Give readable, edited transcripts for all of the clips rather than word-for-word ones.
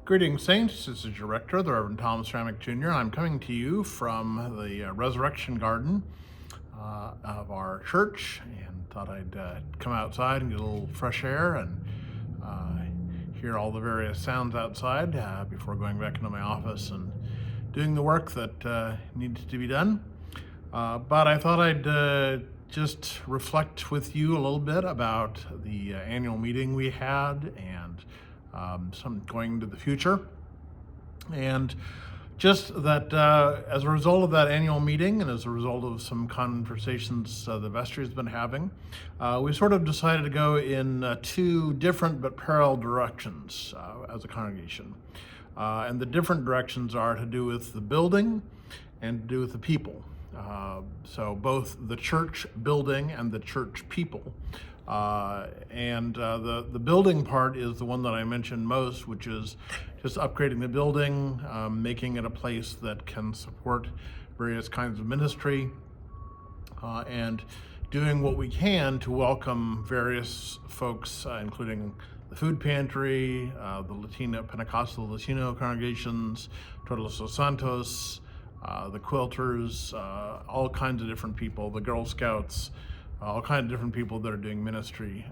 Greetings, Saints. This is your rector, the Reverend Thomas Ramick Jr. and I'm coming to you from the Resurrection Garden of our church, and thought I'd come outside and get a little fresh air and hear all the various sounds outside before going back into my office and doing the work that needs to be done. But I thought I'd just reflect with you a little bit about the annual meeting we had and some going into the future. And just that as a result of that annual meeting and as a result of some conversations the vestry has been having, we sort of decided to go in two different but parallel directions as a congregation. And the different directions are to do with the building and to do with the people. So both the church building and the church people. The building part is the one that I mentioned most, which is just upgrading the building, making it a place that can support various kinds of ministry, and doing what we can to welcome various folks, including the food pantry, the Pentecostal Latino congregations, Todos los Santos, the quilters, all kinds of different people, the Girl Scouts, all kinds of different people that are doing ministry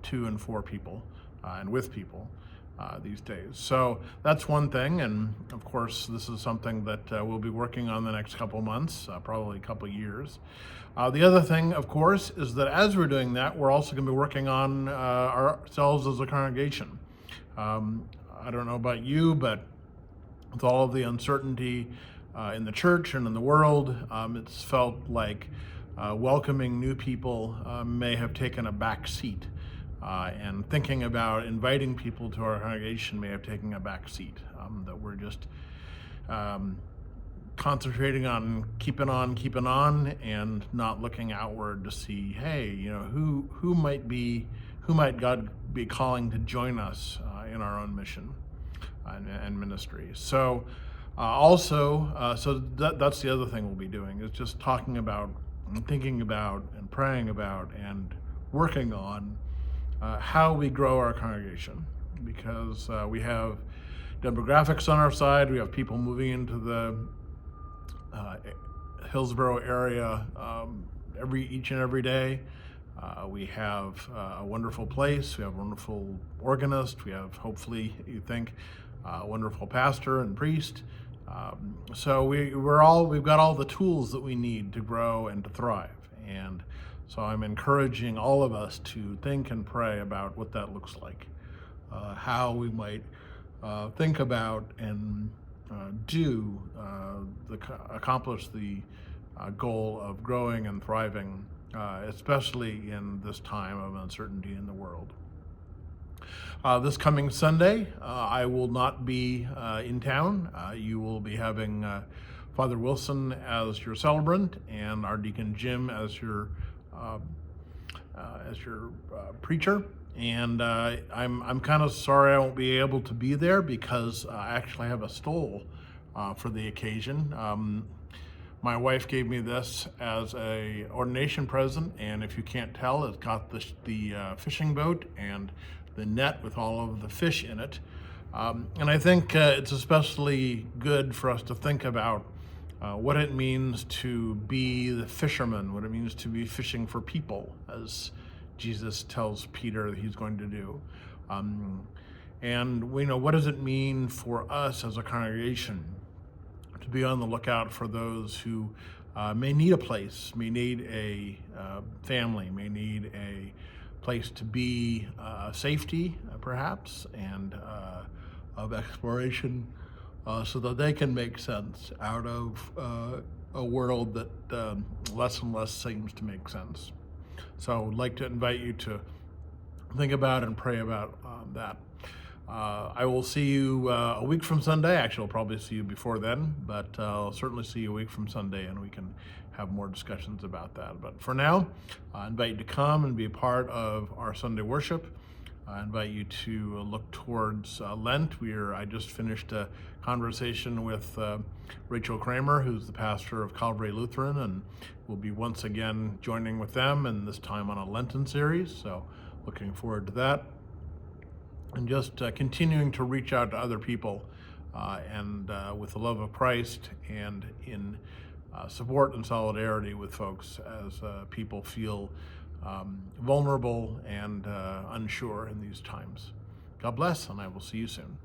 to and for people and with people these days. So that's one thing, and of course this is something that we'll be working on the next couple months, probably a couple years. The other thing, of course, is that as we're doing that, we're also going to be working on ourselves as a congregation. I don't know about you, but with all of the uncertainty in the church and in the world, it's felt like welcoming new people may have taken a back seat, and thinking about inviting people to our congregation may have taken a back seat, that we're just concentrating on keeping on and not looking outward to see, hey, who might God be calling to join us in our own mission and ministry. So so that's the other thing we'll be doing, is just talking about and thinking about and praying about and working on how we grow our congregation, because we have demographics on our side. We have people moving into the Hillsborough area each and every day. We have a wonderful place. We have a wonderful organist. We have, hopefully, you think, a wonderful pastor and priest. So we've got all the tools that we need to grow and to thrive. And so I'm encouraging all of us to think and pray about what that looks like, how we might think about and accomplish the goal of growing and thriving, especially in this time of uncertainty in the world. This coming Sunday, I will not be in town. You will be having Father Wilson as your celebrant and our Deacon Jim as your preacher. And I'm kind of sorry I won't be able to be there, because I actually have a stole for the occasion. My wife gave me this as a ordination present, and if you can't tell, it's got the fishing boat and the net with all of the fish in it. And I think it's especially good for us to think about what it means to be the fisherman, what it means to be fishing for people, as Jesus tells Peter that he's going to do. And we know, what does it mean for us as a congregation to be on the lookout for those who may need a place, may need a family, may need a place to be, safety perhaps, and of exploration, so that they can make sense out of a world that less and less seems to make sense. So I'd like to invite you to think about and pray about that. I will see you a week from Sunday. Actually, I'll probably see you before then, but I'll certainly see you a week from Sunday, and we can have more discussions about that. But for now, I invite you to come and be a part of our Sunday worship. I invite you to look towards Lent. I just finished a conversation with Rachel Kramer, who's the pastor of Calvary Lutheran, and we'll be once again joining with them, and this time on a Lenten series. So looking forward to that. and just continuing to reach out to other people and with the love of Christ, and in support and solidarity with folks as people feel vulnerable and unsure in these times. God bless, and I will see you soon.